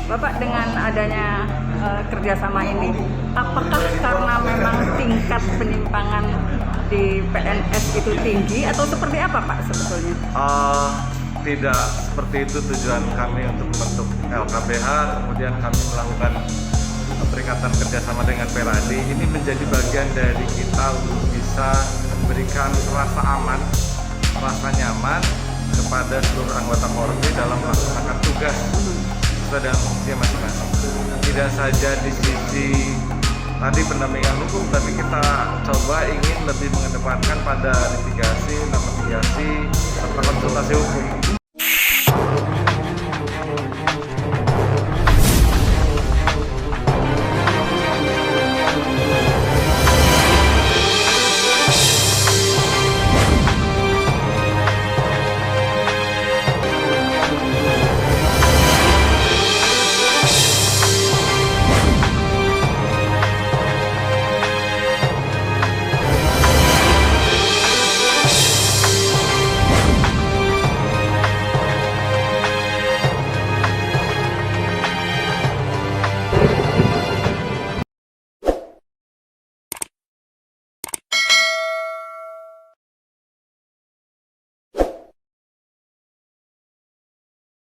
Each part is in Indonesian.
Bapak dengan adanya kerjasama ini, apakah karena memang tingkat penyimpangan di PNS itu tinggi atau seperti apa Pak sebetulnya? Tidak seperti itu tujuan kami untuk membentuk LKPH, kemudian kami melakukan perikatan kerjasama dengan Peradi. Ini menjadi bagian dari kita untuk bisa memberikan rasa aman, rasa nyaman kepada seluruh anggota Polri dalam melaksanakan tugas sesuai dengan fungsinya masing-masing. Tidak saja di sisi tadi pendampingan hukum, tapi kita coba ingin lebih mengedepankan pada litigasi, non-litigasi, serta konsultasi hukum.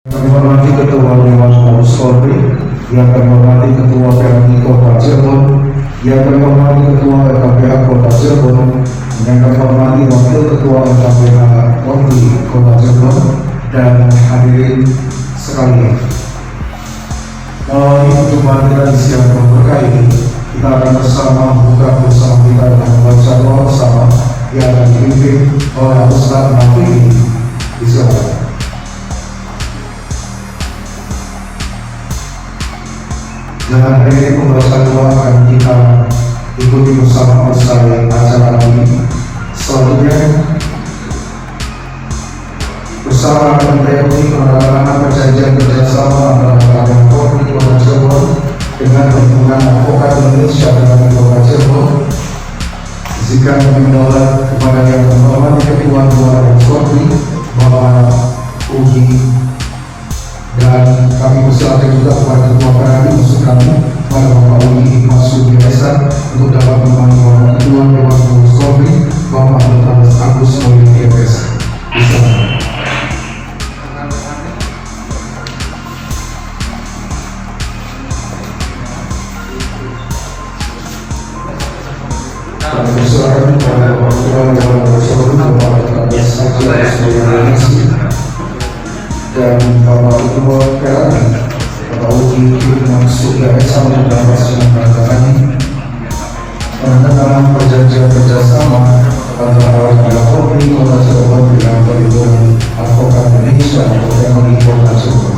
Yang kami hormati Ketua Dewan Pengawas Polri, yang kami hormati Ketua PRI Kota Cirebon, yang kami hormati Ketua LKPH Kota Cirebon, yang kami hormati Wakil Ketua LKPH Polri Kota Cirebon, dan hadirin sekalian. Melalui perjumpaan kita di siang berkah ini, kita akan bersama membuka bersama kita dengan membaca doa bersama yang akan dipimpin oleh Ustaz Nafi. Disilakan. Dengan ini pembahasan doa akan kita ikuti bersama usai acara ini. Selanjutnya bersama akan kita ikuti penandatanganan perjanjian kerjasama antara Badan Polri Kota Cirebon dengan Himpunan Advokat Indonesia dengan Kota Cirebon. Jika menolak kepada yang terhormat Ketua Dewan Polri Bapak Ugi, dan kami persilakan juga kepada Ketua Peradi musuh kami pada Bapak Ugi Masuk Biasa untuk dapat menemani Bapak Ketua Dewan Pengawas Polri Bapak Dr. Agus Mulyadi MS. Kami persilakan kepada Bapak Ketua Dewan Pengawas Polri Bapak Dr. Agus Mulyadi dan Bapak Ketua PRI Bapak Ugi Masuk Biasa untuk dapat menandatangani penandatanganan perjanjian kerjasama antara Badan Polri Kota Cirebon dengan Himpunan Advokat Indonesia atau PMI Kota Cirebon.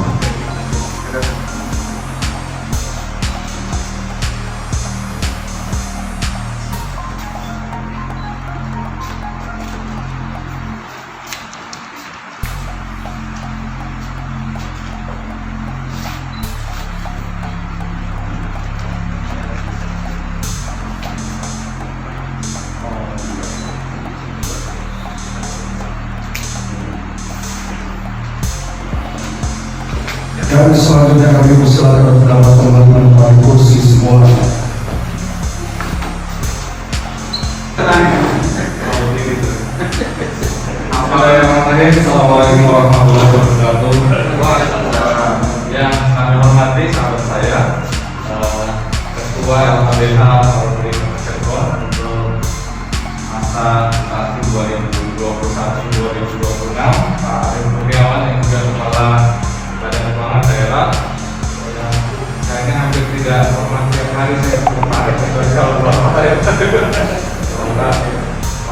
Dan selanjutnya kami persilakan dapat teman-teman pada kursi semua. Assalamualaikum warahmatullahi wabarakatuh. Yang kami hormati sahabat saya, Ketua LKPH Polri Kota Cirebon untuk masa tahun 2021-2026, Pak Arief Kurniawan yang juga Kepala Badan Keuangan Daerah. Kayaknya hampir tidak pernah tiap hari saya ketemu Pak Arief, semoga Pak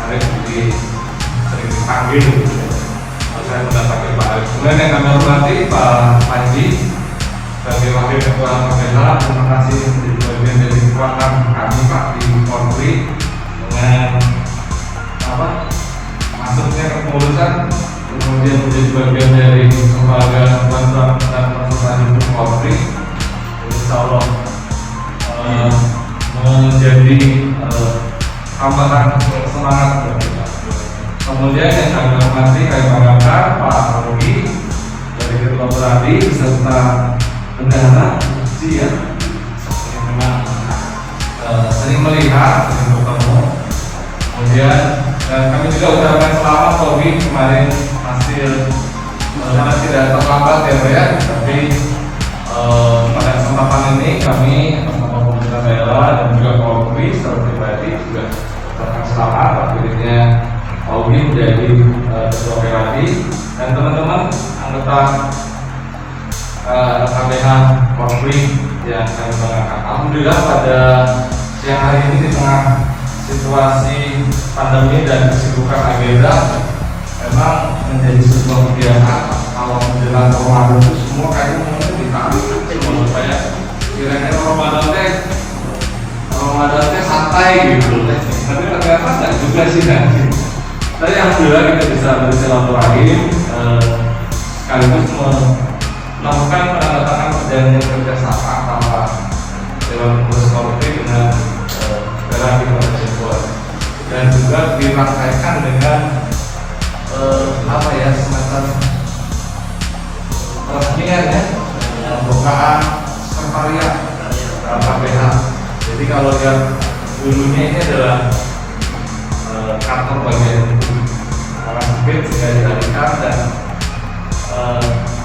Arief sering dipanggil saya mendatangi Pak Arief. Kemudian yang kami hormati Pak Panji sebagai Wakil Ketua LKPH, terima kasih menjadi bagian dari kekuatan kami Pak di Polri dengan masuknya kepengurusan, kemudian menjadi bagian dari lembaga bantuan dan konsultasi hukum Polri. Insya Allah menjadi tambahan semangat bagi kita. Kemudian yang kami hormati, kami banggakan Pak Rogi dari Ketua Peradi beserta bendahara bersama terpilihnya Augie menjadi ketua PRADI dan teman-teman anggota KBH Korpri yang kami banggakan. Alhamdulillah pada siang hari ini di tengah situasi pandemi dan kesibukan agenda memang menjadi sebuah kebiasaan kalau menjelang Ramadan itu semua kayaknya ditarik semua supaya kira-kira Ramadan teh santai gitu. Tapi ternyata nggak juga sih nanti. Tapi alhamdulillah kita bisa bersilaturahim sekaligus melakukan penandatangan perjanjian kerjasama antara Dewan Pengurus Korpri dengan PRADI Kota Cirebon dan juga dirangkaikan dengan semacam peresmian ya, pembukaan sekretariat KBH. Jadi kalau lihat dulunya ini adalah kantor bagian orang sempit sehingga dialihkan dan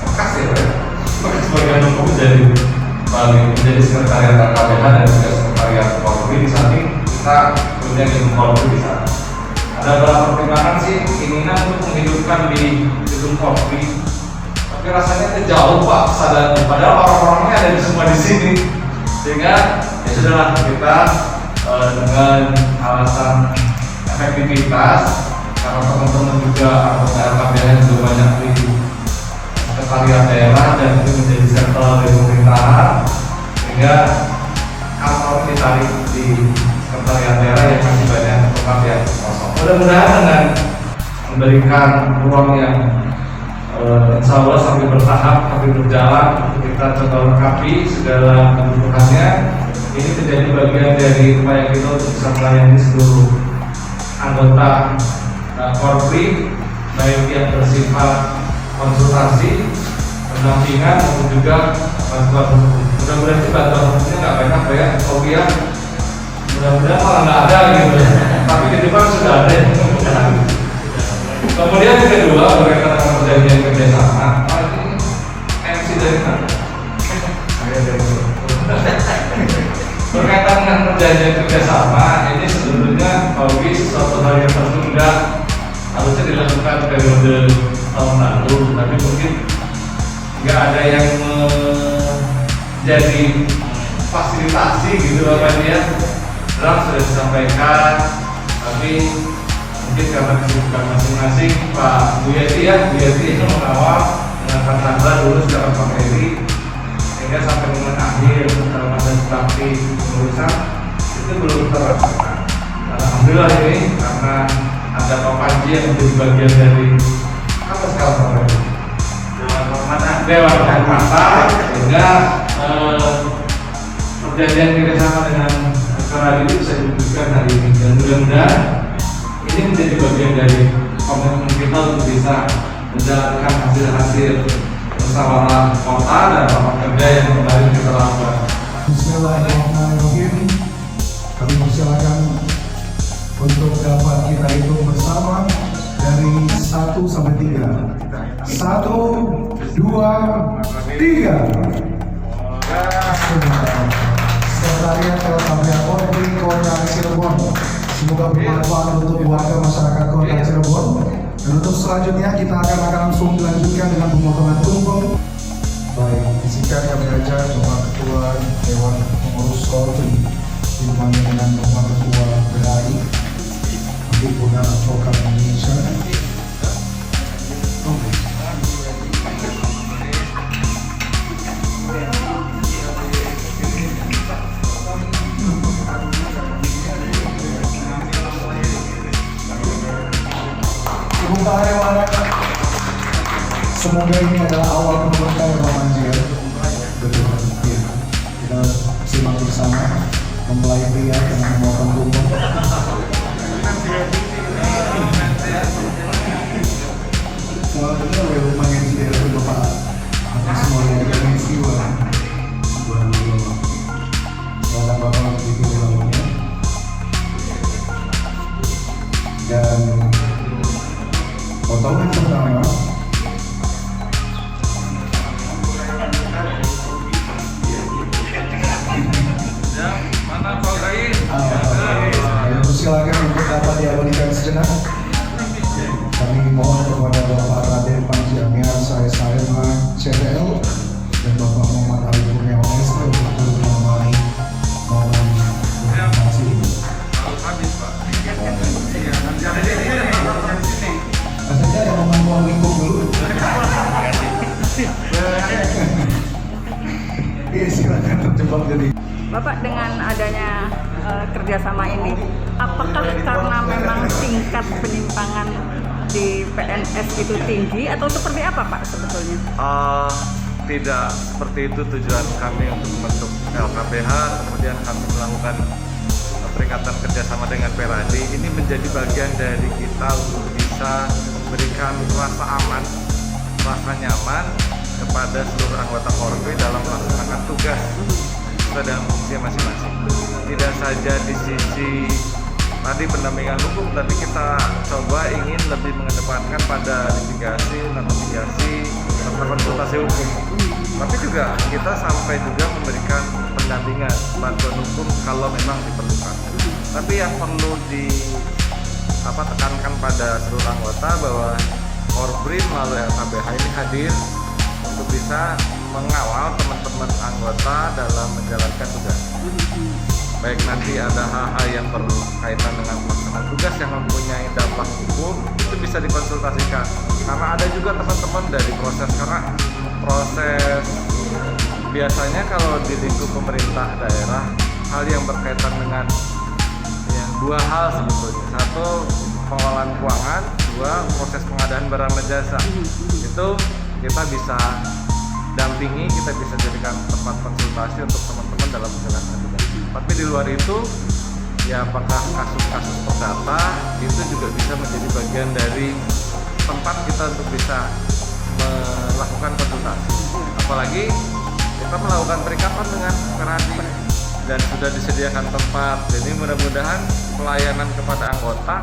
bekas bagian hukum menjadi sekretariat KBH dan juga sekretariat Korpri. Di samping kita punya gedung Korpri di sana. Ada beberapa pertimbangan sih keinginan untuk menghidupkan di gedung Korpri, tapi rasanya itu jauh Pak kesadaran. Padahal orang-orangnya ada di semua di sini, sehingga ya sudahlah kita dengan alasan efektivitas karena teman-teman juga anggota KBH juga banyak di sekretariat daerah dan itu menjadi sentral dari pemerintahan, sehingga kantor ditarik di sekretariat daerah yang masih banyak tempat yang kosong. Mudah-mudahan dengan memberikan ruang yang insya Allah sambil bertahap, sambil berjalan, kita coba lengkapi segala kebutuhannya. Ini menjadi bagian dari upaya kita untuk bisa melayani seluruh anggota Korpri, baik yang bersifat konsultasi, pendampingan maupun juga bantuan hukum. Mudah-mudahan itu bantuan hukumnya nggak banyak ya, ya. Mudah-mudahan malah nggak ada gitu. Tapi ke depan sudah ada. Kemudian yang kedua berkaitan dengan perjanjian kerjasama. Ini MC dari mana? Berkaitan dengan perjanjian kerjasama ini sebetulnya bagi sesuatu hal yang tertunda harusnya dilakukan periode tahun lalu, tapi mungkin nggak ada yang menjadi fasilitasi gitu Bapak ya. Draft sudah disampaikan, tapi mungkin karena kesibukan masing-masing Pak Bu Yeti itu mengawal dengan Pak Chandra dulu secara Pak Heri, sehingga sampai dengan akhir masa bakti pengurusan itu belum terlaksana. Alhamdulillah ini karena ada Pak Panji yang menjadi bagian dari apa sekarang Pak Panji? Dewan Kehormatan, sehingga perjanjian kerjasama dengan PRADI itu bisa diwujudkan hari ini. Dan mudah-mudahan ini menjadi bagian dari komitmen kita untuk bisa menjalankan hasil-hasil musyawarah kota dan rapat kerja yang kemarin kita lakukan. Bismillahirrahmanirrahim. Kami persilakan untuk dapat kita hitung bersama dari 1 sampai 3. 1, 2, 3. Sekretariat KBH Korpri Kota Cirebon. Semoga bermanfaat untuk warga masyarakat Kota Cirebon. Dan untuk selanjutnya kita akan langsung melanjutkan dengan pemotongan tumpeng. Baik, izinkan kami ajak Bapak Ketua Dewan Pengurus Korpri ditemani dengan Bapak Ketua PRADI, Himpunan Advokat Indonesia. Semoga ini adalah awal keberkahan Pak Panji. Betul, ya. Kita simak bersama mempelai pria dengan memotong tumpeng. Soalnya lumayan sih dari Bapak. Semua yang istiwa. Silakan Bapak begitu lawannya. Dan potongan pertama silakan untuk dapat sejenak. Kami mohon kepada Bapak Raden Panji Amiar SIMA CDL dan Bapak Muhammad Ali Kurniawan ST untuk menemani momen konfirmasi. Habis Pak. Maksudnya yang memantau lingkup dulu. Iya, silakan terjebak jadi. Bapak, dengan adanya kerjasama ini, apakah karena memang tingkat penyimpangan di PNS itu tinggi atau seperti apa Pak sebetulnya? Tidak seperti itu tujuan kami untuk membentuk LKPH, kemudian kami melakukan perikatan kerjasama dengan Peradi. Ini menjadi bagian dari kita untuk bisa memberikan rasa aman, rasa nyaman kepada seluruh anggota Korwil dalam melaksanakan tugas sesuai dengan fungsi masing-masing. Tidak saja di sisi tadi pendampingan hukum, tapi kita coba ingin lebih mengedepankan pada litigasi, non-litigasi, serta konsultasi hukum. Tapi juga kita sampai juga memberikan pendampingan, bantuan hukum kalau memang diperlukan. Tapi yang perlu tekankan pada seluruh anggota bahwa Korbrin melalui LKPH ini hadir untuk bisa mengawal teman-teman anggota dalam menjalankan tugas. Baik nanti ada hal-hal yang berkaitan dengan pelaksanaan tugas yang mempunyai dampak hukum, itu bisa dikonsultasikan. Karena ada juga teman-teman dari proses, karena proses biasanya kalau di lingkup pemerintah daerah, hal yang berkaitan dengan dua hal sebetulnya. Satu, pengelolaan keuangan, dua, proses pengadaan barang dan jasa. Itu kita bisa dampingi, kita bisa jadikan tempat konsultasi untuk teman-teman dalam menjalankan tugas. Tapi di luar itu, ya apakah kasus-kasus perdata itu juga bisa menjadi bagian dari tempat kita untuk bisa melakukan konsultasi. Apalagi kita melakukan perikatan dengan Peradi dan sudah disediakan tempat. Jadi mudah-mudahan pelayanan kepada anggota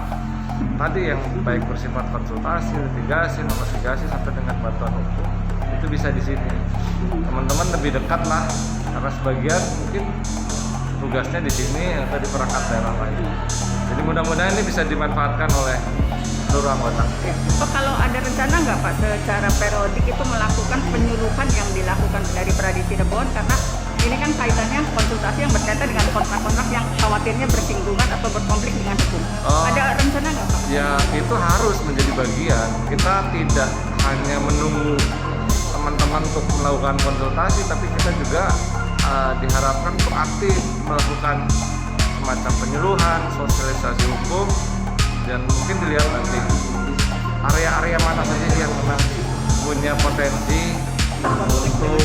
tadi yang baik bersifat konsultasi, litigasi, non-litigasi sampai dengan bantuan hukum itu bisa di sini. Teman-teman lebih dekat lah, karena sebagian mungkin tugasnya di sini atau di perangkat daerah lain. Jadi mudah-mudahan ini bisa dimanfaatkan oleh seluruh anggota. Pak, kalau ada rencana nggak Pak secara periodik itu melakukan penyuluhan yang dilakukan dari Peradi Cirebon, karena ini kan kaitannya konsultasi yang berkaitan dengan kontrak-kontrak yang khawatirnya bersinggungan atau berkonflik dengan hukum. Ada rencana nggak Pak? Ya itu harus menjadi bagian. Kita tidak hanya menunggu teman-teman untuk melakukan konsultasi, tapi kita juga diharapkan untuk aktif melakukan semacam penyuluhan, sosialisasi hukum, dan mungkin dilihat nanti area-area mana saja yang memang punya potensi untuk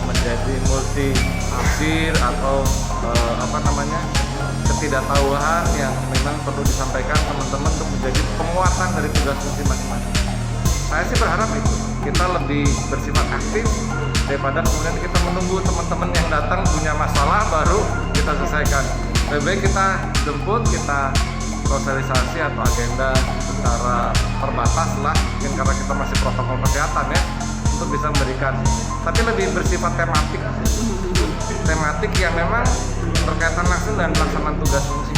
menjadi multi tafsir atau ketidaktahuan yang memang perlu disampaikan teman-teman untuk menjadi penguatan dari tugas fungsi masing-masing. Saya sih berharap itu kita lebih bersifat aktif daripada kemudian kita menunggu teman-teman yang datang punya masalah baru kita selesaikan. Lebih baik kita jemput, kita sosialisasi atau agenda secara terbatas lah, mungkin karena kita masih protokol kesehatan ya, untuk bisa memberikan, tapi lebih bersifat tematik yang memang berkaitan langsung dengan pelaksanaan tugas fungsi.